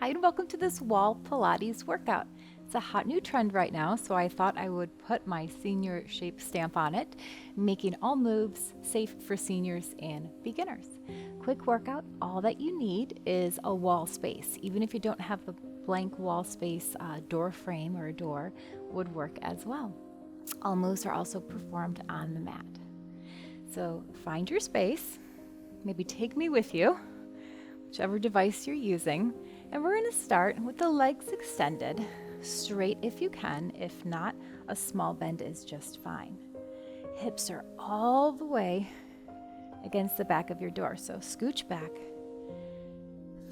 Hi and welcome to this wall Pilates workout. It's a hot new trend right now, so I thought I would put my senior shape stamp on it, making all moves safe for seniors and beginners. Quick workout, all that you need is a wall space. Even if you don't have the blank wall space, a door frame or a door would work as well. All moves are also performed on the mat. So find your space, maybe take me with you, whichever device you're using, and we're going to start with the legs extended, straight if you can. If not, a small bend is just fine. Hips are all the way against the back of your door, so scooch back,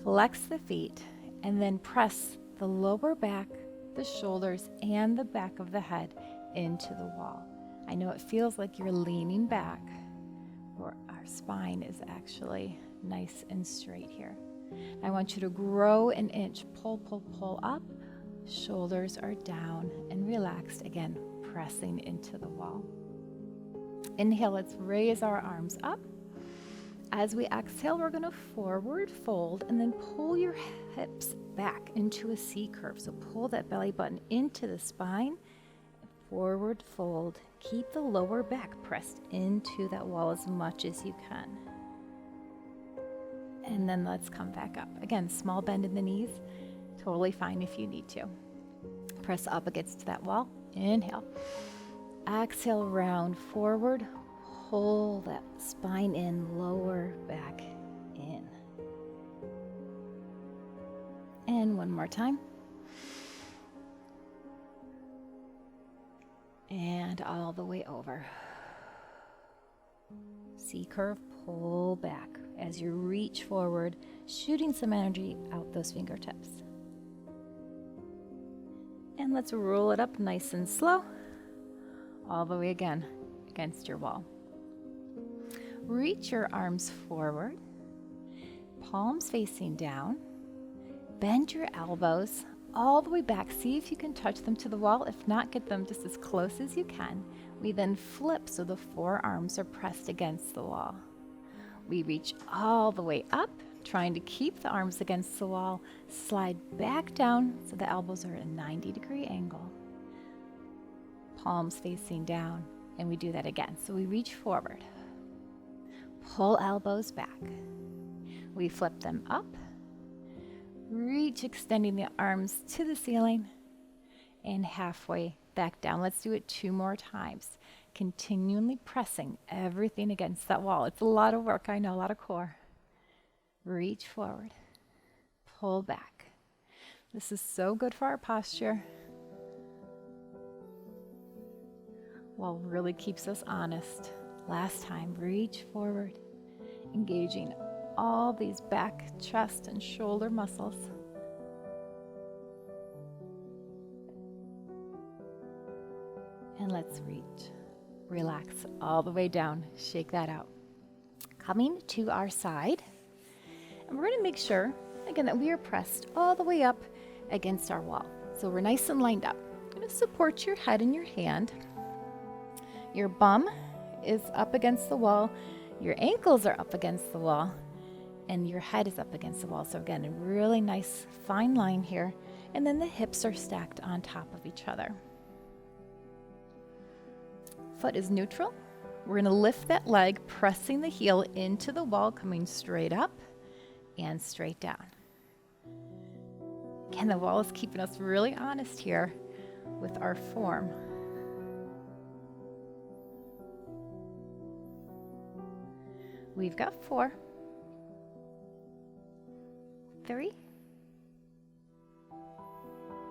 flex the feet, and then press the lower back, the shoulders, and the back of the head into the wall. I know it feels like you're leaning back, or our spine is actually nice and straight here. I want you to grow an inch, pull, pull, pull up. Shoulders are down and relaxed, again, pressing into the wall. Inhale, let's raise our arms up. As we exhale, we're going to forward fold and then pull your hips back into a C curve. So pull that belly button into the spine, forward fold. Keep the lower back pressed into that wall as much as you can. And then let's come back up. Again, small bend in the knees, totally fine if you need to. Press up against that wall. Inhale. Exhale, round forward. Pull that spine in, lower back in. And one more time. And all the way over. C curve, pull back as you reach forward, shooting some energy out those fingertips. And let's roll it up nice and slow, all the way again against your wall. Reach your arms forward, palms facing down, bend your elbows all the way back. See if you can touch them to the wall. If not, get them just as close as you can. We then flip so the forearms are pressed against the wall. We reach all the way up, trying to keep the arms against the wall. Slide back down so the elbows are at a 90-degree angle. Palms facing down, and we do that again. So we reach forward, pull elbows back. We flip them up, reach, extending the arms to the ceiling, and halfway back down. Let's do it 2 more times. Continually pressing everything against that wall. It's a lot of work, I know, a lot of core. Reach forward, pull back. This is so good for our posture. Well, really keeps us honest. Last time, reach forward, engaging all these back, chest, and shoulder muscles. And let's reach. Relax all the way down. Shake that out. Coming to our side. And we're going to make sure, again, that we are pressed all the way up against our wall. So we're nice and lined up. Going to support your head in your hand. Your bum is up against the wall. Your ankles are up against the wall. And your head is up against the wall. So again, a really nice fine line here. And then the hips are stacked on top of each other. Foot is neutral. We're going to lift that leg, pressing the heel into the wall, coming straight up and straight down. Again, the wall is keeping us really honest here with our form. We've got 4, 3,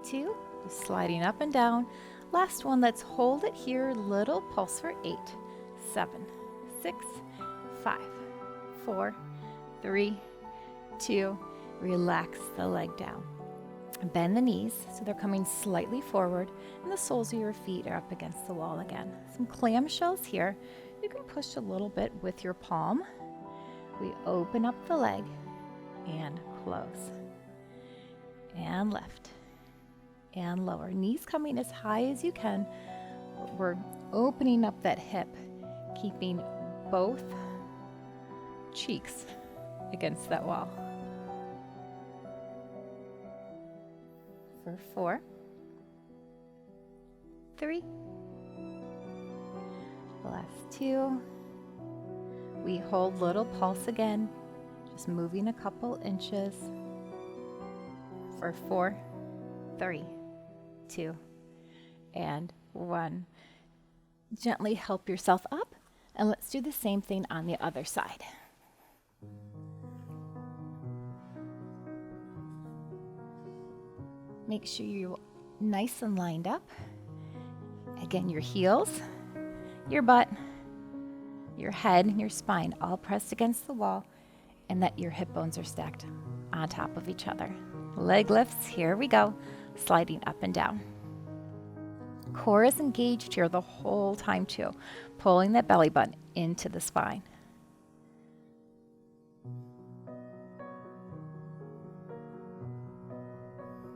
2, just sliding up and down. Last one, let's hold it here, little pulse for 8, 7, 6, 5, 4, 3, 2, relax the leg down. Bend the knees so they're coming slightly forward, and the soles of your feet are up against the wall again. Some clamshells here. You can push a little bit with your palm. We open up the leg and close. And lift. And lower. Knees coming as high as you can. We're opening up that hip, keeping both cheeks against that wall. for 4, 3, last 2. We hold little pulse again, just moving a couple inches for 4, 3, 2, and 1. Gently help yourself up, and let's do the same thing on the other side. Make sure you're nice and lined up. Again, your heels, your butt, your head, and your spine all pressed against the wall, and that your hip bones are stacked on top of each other. Leg lifts, here we go, sliding up and down. Core is engaged here the whole time too, pulling that belly button into the spine.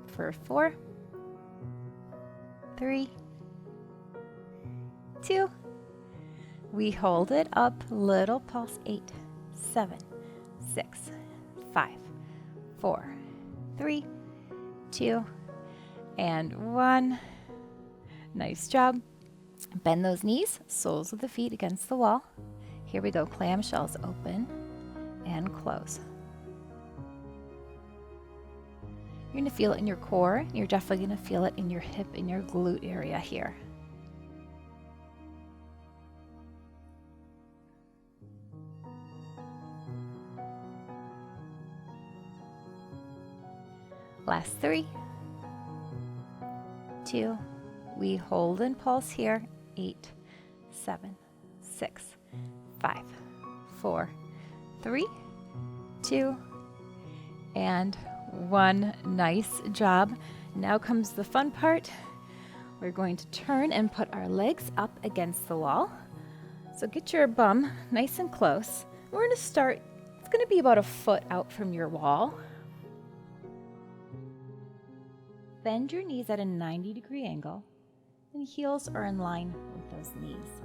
For 4, 3, 2. We hold it up, little pulse, 8, 7, 6, 5, 4, 3, 2, and 1. Nice job. Bend those knees, soles of the feet against the wall. Here we go, clamshells open and close. You're going to feel it in your core. You're definitely going to feel it in your hip and your glute area here. Last 3, 2, we hold and pulse here, 8, 7, 6, 5, 4, 3, 2, and 1. Nice job. Now comes the fun part. We're going to turn and put our legs up against the wall. So get your bum nice and close. We're going to start, it's going to be about a foot out from your wall. Bend your knees at a 90-degree angle, and heels are in line with those knees.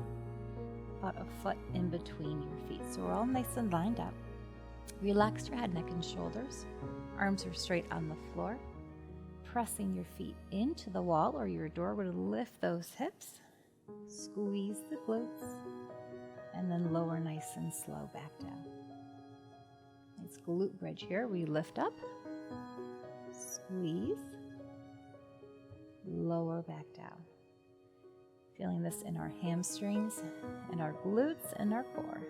About a foot in between your feet. So we're all nice and lined up. Relax your head, neck, and shoulders. Arms are straight on the floor. Pressing your feet into the wall or your door would lift those hips. Squeeze the glutes. And then lower nice and slow back down. Nice glute bridge here. We lift up. Squeeze. Lower back down. Feeling this in our hamstrings and our glutes and our core.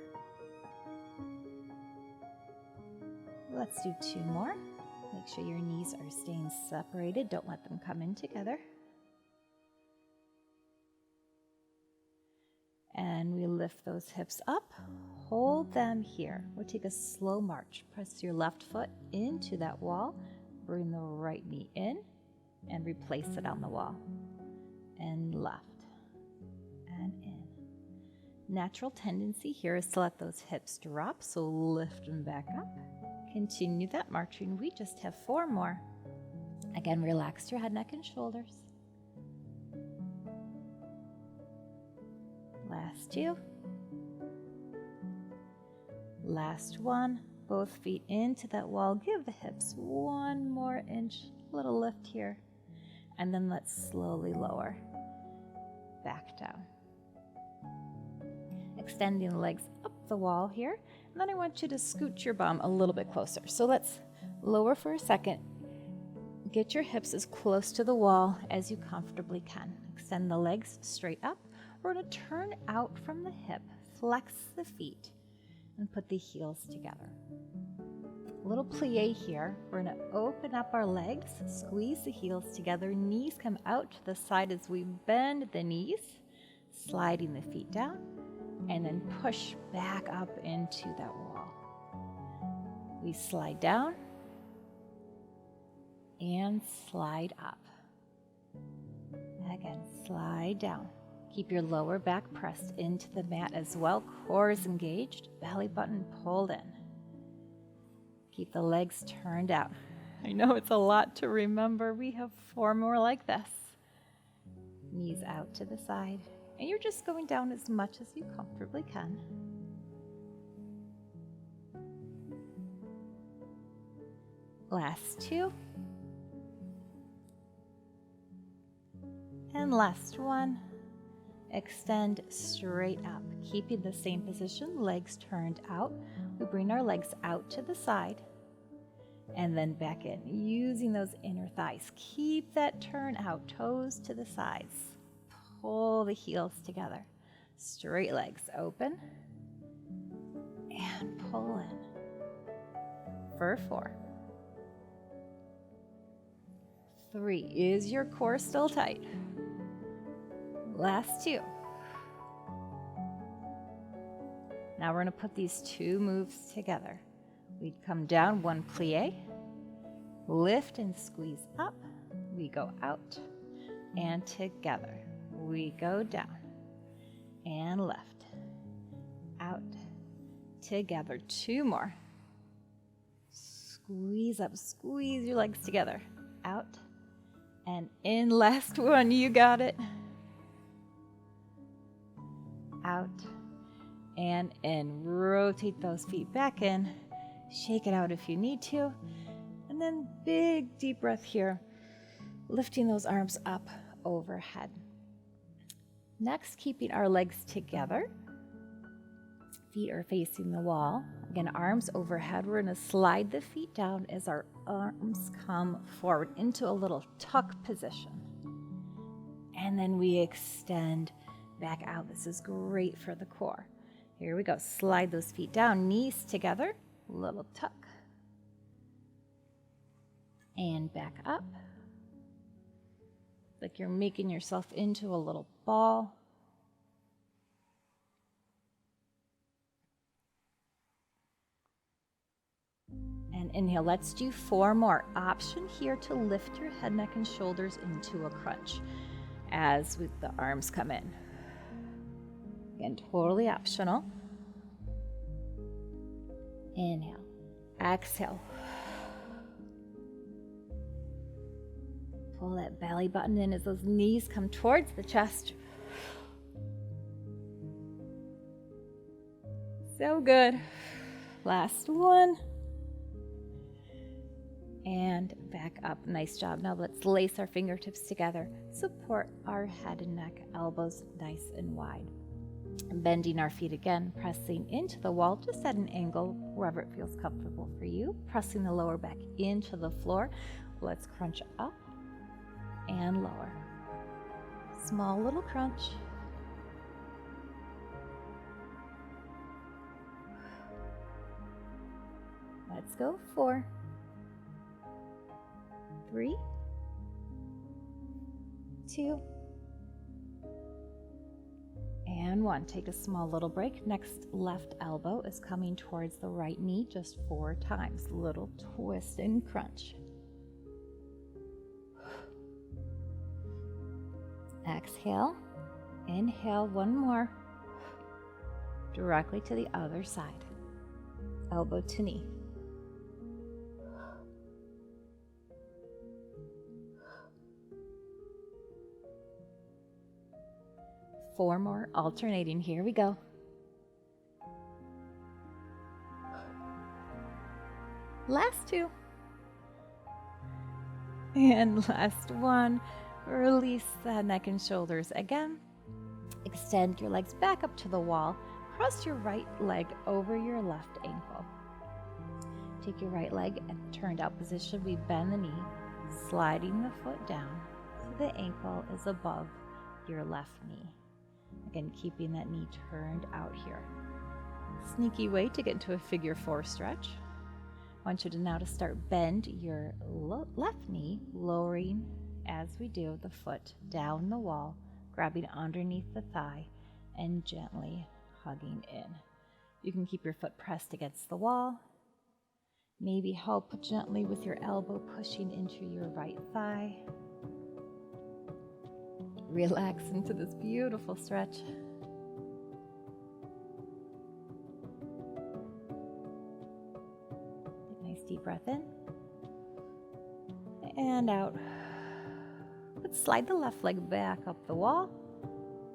Let's do 2 more. Make sure your knees are staying separated. Don't let them come in together. And we lift those hips up. Hold them here. We'll take a slow march. Press your left foot into that wall. Bring the right knee in and replace it on the wall. And left and in. Natural tendency here is to let those hips drop, so lift them back up. Continue that marching. We just have 4 more. Again, relax your head, neck, and shoulders. Last 2. Last 1. Both feet into that wall. Give the hips 1 more inch. Little lift here. And then let's slowly lower. Back down. Extending the legs up the wall here. And then I want you to scoot your bum a little bit closer. So let's lower for a second. Get your hips as close to the wall as you comfortably can. Extend the legs straight up. We're going to turn out from the hip, flex the feet, and put the heels together. A little plie here. We're going to open up our legs, squeeze the heels together. Knees come out to the side as we bend the knees, sliding the feet down. And then push back up into that wall. We slide down and slide up. Again, slide down. Keep your lower back pressed into the mat as well. Core is engaged, belly button pulled in. Keep the legs turned out. I know it's a lot to remember. We have 4 more like this. Knees out to the side. And you're just going down as much as you comfortably can. Last 2. And last one. Extend straight up, keeping the same position, legs turned out. We bring our legs out to the side and then back in, using those inner thighs. Keep that turn out, toes to the sides. Pull the heels together. Straight legs open and pull in for 4. 3. Is your core still tight? Last 2. Now we're going to put these 2 moves together. We come down, 1 plie, lift and squeeze up. We go out and together. We go down and left, out, together. 2 more. Squeeze up, squeeze your legs together, out and in. Last one, you got it. Out and in. Rotate those feet back in. Shake it out if you need to. And then big deep breath here. Lifting those arms up overhead. Next, keeping our legs together. Feet are facing the wall. Again, arms overhead. We're going to slide the feet down as our arms come forward into a little tuck position. And then we extend back out. This is great for the core. Here we go. Slide those feet down, knees together, little tuck. And back up. Like you're making yourself into a little ball. And inhale. Let's do 4 more. Option here to lift your head, neck, and shoulders into a crunch as the arms come in. Again, totally optional. Inhale. Exhale. Pull that belly button in as those knees come towards the chest. So good. Last one. And back up. Nice job. Now let's lace our fingertips together. Support our head and neck, elbows nice and wide. Bending our feet again, pressing into the wall, just at an angle, wherever it feels comfortable for you. Pressing the lower back into the floor. Let's crunch up and lower. Small little crunch. Let's go. 4, 3, 2, and 1. Take a small little break. Next, left elbow is coming towards the right knee just 4 times. Little twist and crunch. Exhale. Inhale. 1 more. Directly to the other side. Elbow to knee. Four more, alternating. Here we go. Last 2. And last 1. Release the neck and shoulders again. Extend your legs back up to the wall. Cross your right leg over your left ankle. Take your right leg in turned out position. We bend the knee, sliding the foot down so the ankle is above your left knee. Again, keeping that knee turned out here. Sneaky way to get into a figure 4 stretch. I want you to now start bend your left knee, lowering as we do the foot down the wall, grabbing underneath the thigh and gently hugging in. You can keep your foot pressed against the wall. Maybe help gently with your elbow pushing into your right thigh. Relax into this beautiful stretch. Take a nice deep breath in and out. Let's slide the left leg back up the wall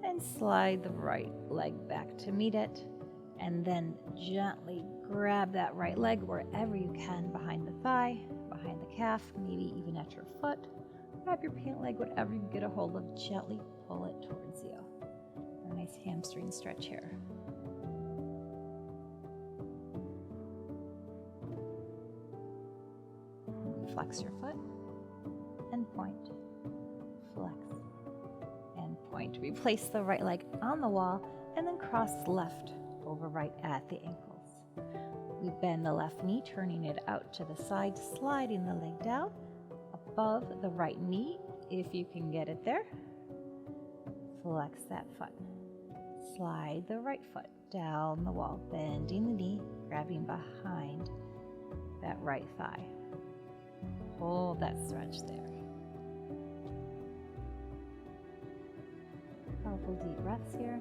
and slide the right leg back to meet it. And then gently grab that right leg wherever you can, behind the thigh, behind the calf, maybe even at your foot. grab your pant leg, whatever you get a hold of, gently pull it towards you. A nice hamstring stretch here. Flex your foot and point. Flex and point. Replace the right leg on the wall and then cross left over right at the ankles. We bend the left knee, turning it out to the side, sliding the leg down above the right knee if you can get it there. Flex that foot. Slide the right foot down the wall, bending the knee, grabbing behind that right thigh. Hold that stretch there. Couple deep breaths here.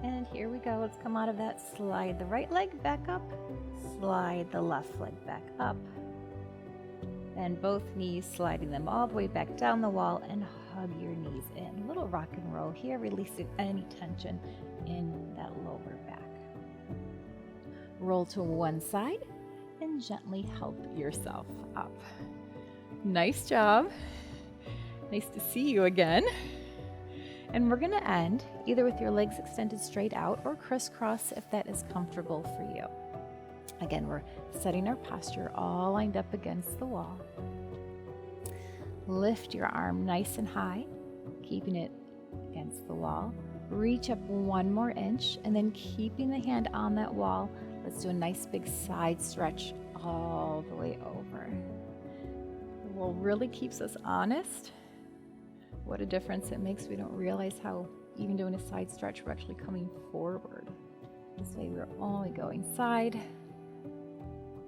And here we go. Let's come out of that. Slide the right leg back up. Slide the left leg back up. And both knees, sliding them all the way back down the wall, and hug your knees in. A little rock and roll here, releasing any tension in that lower back. Roll to one side and gently help yourself up. Nice job. Nice to see you again. And we're going to end either with your legs extended straight out or crisscross if that is comfortable for you. Again, we're setting our posture all lined up against the wall. Lift your arm nice and high, keeping it against the wall. Reach up 1 more inch, and then keeping the hand on that wall, let's do a nice big side stretch all the way over. The wall really keeps us honest. What a difference it makes. We don't realize how even doing a side stretch, we're actually coming forward. This way we're only going side.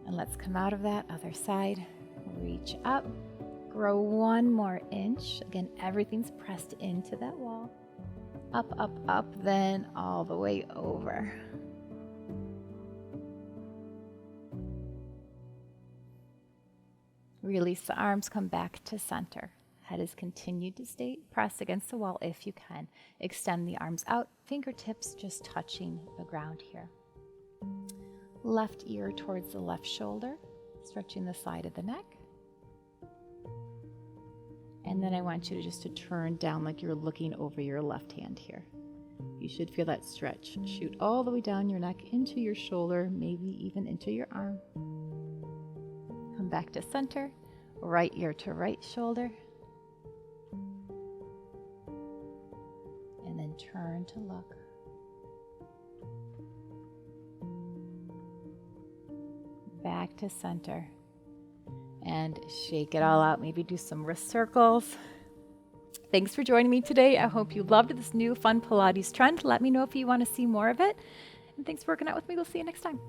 And let's come out of that other side. Reach up, grow 1 more inch. Again, everything's pressed into that wall. Up, up, up, then all the way over. Release the arms, come back to center. Head is continued to stay pressed against the wall if you can. Extend the arms out, fingertips just touching the ground here. Left ear towards the left shoulder, stretching the side of the neck. And then I want you to turn down like you're looking over your left hand here. You should feel that stretch. Shoot all the way down your neck into your shoulder, maybe even into your arm. Come back to center, right ear to right shoulder. And then turn to look. Back to center. And shake it all out. Maybe do some wrist circles. Thanks for joining me today. I hope you loved this new fun Pilates trend. Let me know if you want to see more of it. And thanks for working out with me. We'll see you next time.